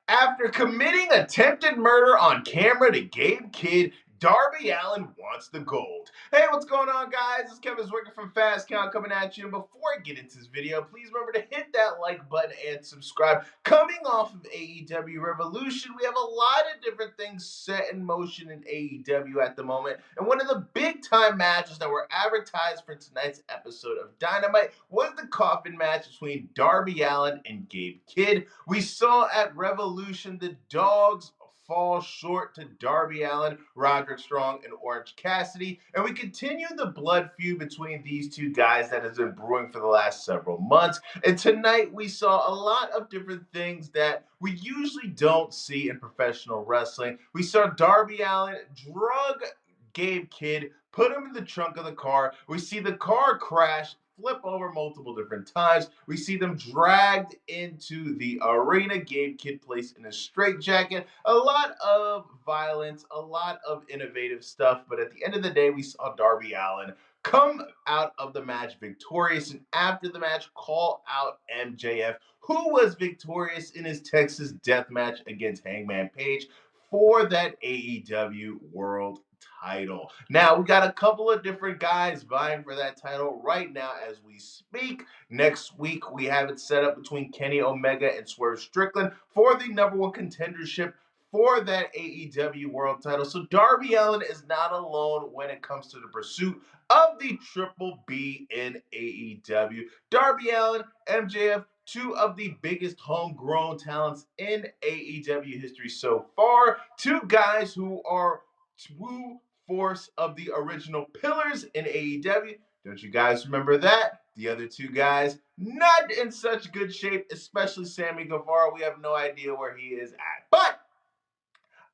After committing attempted murder on camera to Gabe Kidd, Darby Allen wants the gold. Hey, what's going on, guys? It's Kevin Zwicker from Fast Count coming at you. And before I get into this video, please remember to hit that like button and subscribe. Coming off of AEW Revolution, we have a lot of different things set in motion in AEW at the moment. And one of the big time matches that were advertised for tonight's episode of Dynamite was the coffin match between Darby Allen and Gabe Kidd. We saw at Revolution the dogs fall short to Darby Allen, Roderick Strong, and Orange Cassidy. And we continue the blood feud between these two guys that has been brewing for the last several months. And tonight we saw a lot of different things that we usually don't see in professional wrestling. We saw Darby Allen drug Gabe Kidd, put him in the trunk of the car. We see the car crash, flip over multiple different times. We see them dragged into the arena. Gabe Kidd placed in a straitjacket. A lot of violence, a lot of innovative stuff. But at the end of the day, we saw Darby Allen come out of the match victorious, and after the match, call out MJF, who was victorious in his Texas death match against Hangman Page for that AEW World title. Now, we got a couple of different guys vying for that title right now as we speak. Next week, we have it set up between Kenny Omega and Swerve Strickland for the #1 contendership for that AEW World title. So Darby Allin is not alone when it comes to the pursuit of the Triple B in AEW. Darby Allin, MJF, two of the biggest homegrown talents in AEW history so far. Two guys who are true force of the original pillars in AEW. Don't you guys remember that? The other two guys, not in such good shape, especially Sammy Guevara. We have no idea where he is at. But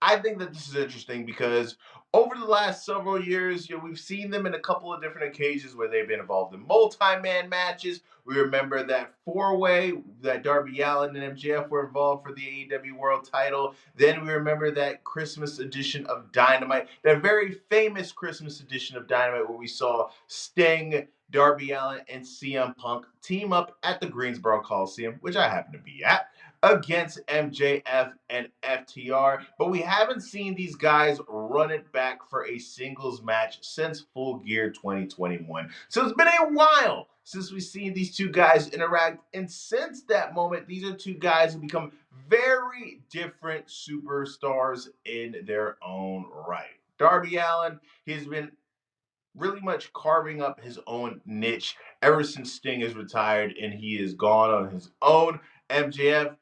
I think that this is interesting because over the last several years, we've seen them in a couple of different occasions where they've been involved in multi-man matches. We remember that four-way that Darby Allin and MJF were involved for the AEW World title. Then we remember that Christmas edition of Dynamite, that very famous Christmas edition of Dynamite where we saw Sting, Darby Allin, and CM Punk team up at the Greensboro Coliseum, which I happen to be at, against MJF and FTR, but we haven't seen these guys run it back for a singles match since Full Gear 2021. So it's been a while since we've seen these two guys interact, and since that moment, these are two guys who become very different superstars in their own right. Darby Allin, he's been really much carving up his own niche ever since Sting is retired and he is gone on his own. MJF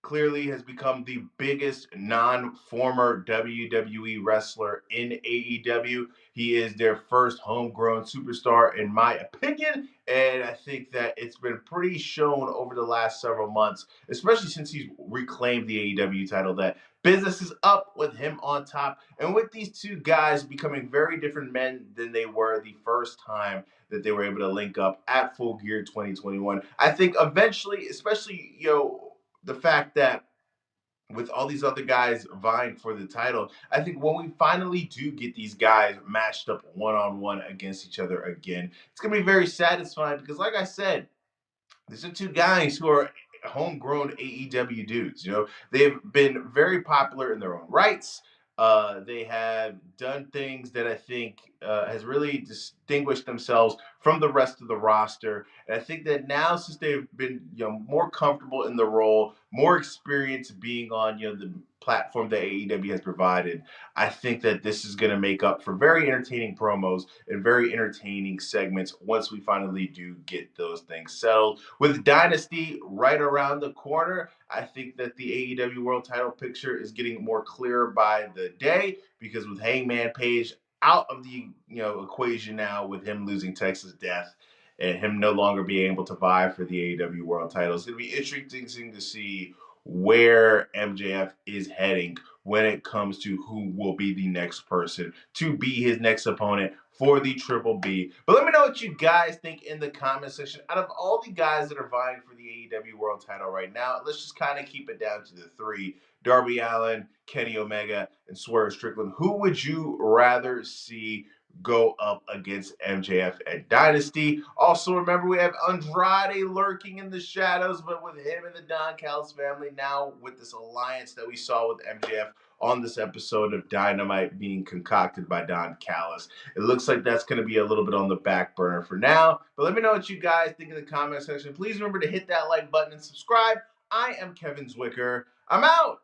clearly has become the biggest non-former WWE wrestler in AEW. He is their first homegrown superstar, in my opinion, and I think that it's been pretty shown over the last several months, especially since he's reclaimed the AEW title, that business is up with him on top, and with these two guys becoming very different men than they were the first time that they were able to link up at Full Gear 2021. I think eventually, especially, the fact that with all these other guys vying for the title, I think when we finally do get these guys matched up one-on-one against each other again, it's going to be very satisfying because, like I said, these are two guys who are homegrown AEW dudes. They've been very popular in their own rights. They have done things that I think has really distinguished themselves from the rest of the roster. And I think that now, since they've been more comfortable in the role, more experience being on the platform that AEW has provided, I think that this is going to make up for very entertaining promos and very entertaining segments once we finally do get those things settled. With Dynasty right around the corner, I think that the AEW World Title picture is getting more clear by the day, because with Hangman Page out of the equation now, with him losing Texas Death and him no longer being able to vie for the AEW World Title, it's going to be interesting to see where MJF is heading when it comes to who will be the next person to be his next opponent for the Triple B. But let me know what you guys think in the comment section. Out of all the guys that are vying for the AEW World title right now, let's just kind of keep it down to the three: Darby Allin, Kenny Omega, and Swerve Strickland. Who would you rather see go up against MJF and Dynasty. Also, remember we have Andrade lurking in the shadows, but with him and the Don Callis family now with this alliance that we saw with MJF on this episode of Dynamite being concocted by Don Callis. It looks like that's going to be a little bit on the back burner for now. But let me know what you guys think in the comment section. Please remember to hit that like button and subscribe. I am Kevin Zwicker. I'm out.